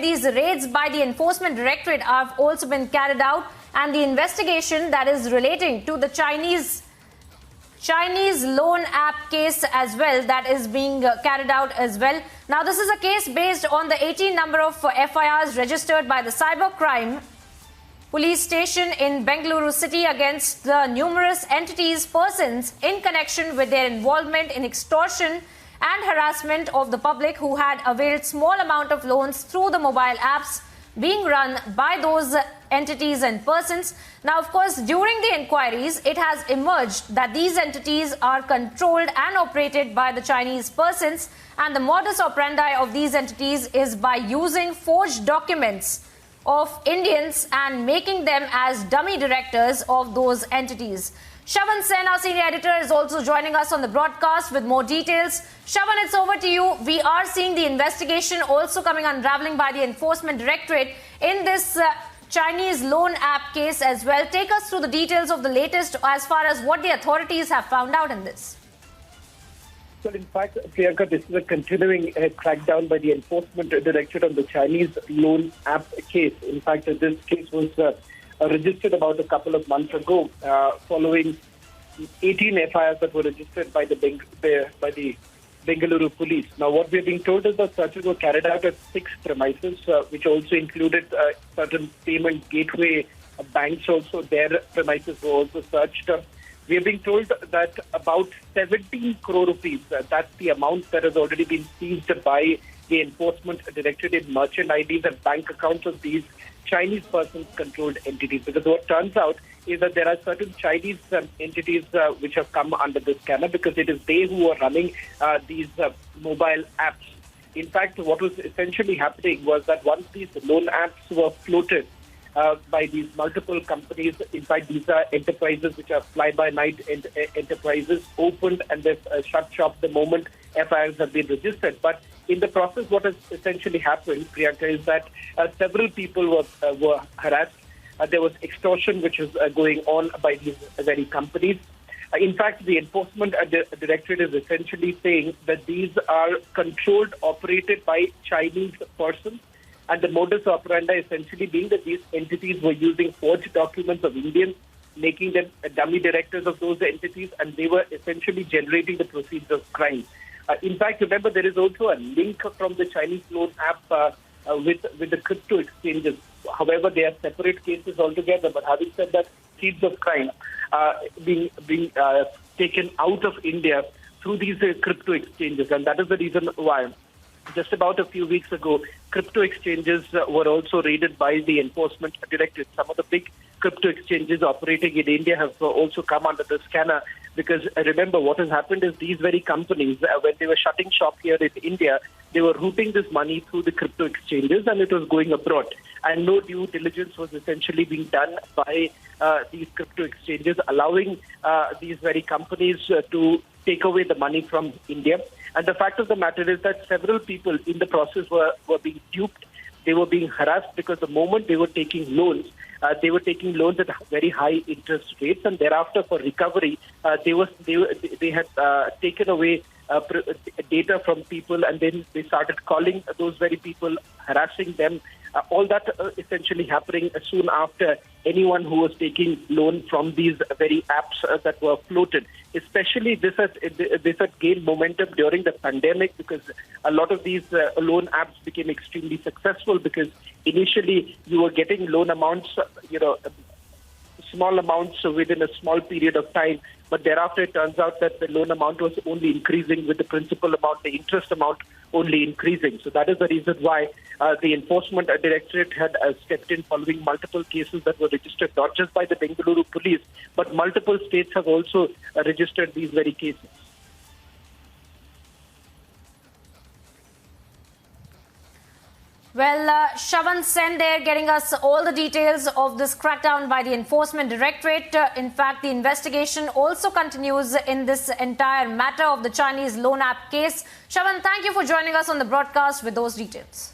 These raids by the Enforcement Directorate have also been carried out, and the investigation that is relating to the Chinese loan app case as well, that is being carried out as well. Now, this is a case based on the 18 number of FIRs registered by the cybercrime police station in Bengaluru city against the numerous persons in connection with their involvement in extortion and harassment of the public who had availed small amount of loans through the mobile apps being run by those entities and persons. Now, of course, during the inquiries, it has emerged that these entities are controlled and operated by the Chinese persons, and the modus operandi of these entities is by using forged documents of Indians and making them as dummy directors of those entities. Shravan Sen, our senior editor, is also joining us on the broadcast with more details. Shravan, it's over to you. We are seeing the investigation also coming unraveling by the Enforcement Directorate in this Chinese loan app case as well. Take us through the details of the latest as far as what the authorities have found out in this. Well, in fact, Priyanka, this is a continuing crackdown by the Enforcement Directorate on the Chinese loan app case. In fact, this case was registered about a couple of months ago, following 18 FIRs that were registered by the Bengaluru police. Now, what we are being told is that searches were carried out at 6 premises, which also included certain payment gateway banks. Also, their premises were also searched. We are being told that about 17 crore rupees, that's the amount that has already been seized by the Enforcement Directorate in merchant IDs and bank accounts of these Chinese persons-controlled entities. Because what turns out is that there are certain Chinese entities which have come under the scanner, because it is they who are running these mobile apps. In fact, what was essentially happening was that once these loan apps were floated by these multiple companies, in fact, these are enterprises which are fly-by-night enterprises, opened and they've shut shop the moment FIRs have been registered. But in the process, what has essentially happened, Priyanka, is that several people were harassed. There was extortion which was going on by these very companies. In fact, the Enforcement Directorate is essentially saying that these are controlled, operated by Chinese persons, and the modus operandi essentially being that these entities were using forged documents of Indians, making them dummy directors of those entities, and they were essentially generating the proceeds of crime. In fact, remember, there is also a link from the Chinese loan app with the crypto exchanges. However, they are separate cases altogether. But having said that, seeds of crime being taken out of India through these crypto exchanges, and that is the reason why just about a few weeks ago, crypto exchanges were also raided by the Enforcement Directorate. Some of the big crypto exchanges operating in India have also come under the scanner, because remember, what has happened is these very companies, when they were shutting shop here in India, they were routing this money through the crypto exchanges and it was going abroad. And no due diligence was essentially being done by these crypto exchanges, allowing these very companies to take away the money from India. And the fact of the matter is that several people in the process were being duped. They were being harassed because the moment they were taking loans at very high interest rates, and thereafter for recovery, they had taken away data from people, and then they started calling those very people, harassing them. All that essentially happening soon after anyone who was taking loan from these very apps that were floated. Especially this had gained momentum during the pandemic, because a lot of these loan apps became extremely successful, because initially you were getting loan amounts, small amounts within a small period of time. But thereafter, it turns out that the loan amount was only increasing with the principal amount, the interest amount only increasing. So that is the reason why the Enforcement Directorate had stepped in following multiple cases that were registered, not just by the Bengaluru police, but multiple states have also registered these very cases. Well, Shravan Sen there getting us all the details of this crackdown by the Enforcement Directorate. In fact, the investigation also continues in this entire matter of the Chinese loan app case. Shravan, thank you for joining us on the broadcast with those details.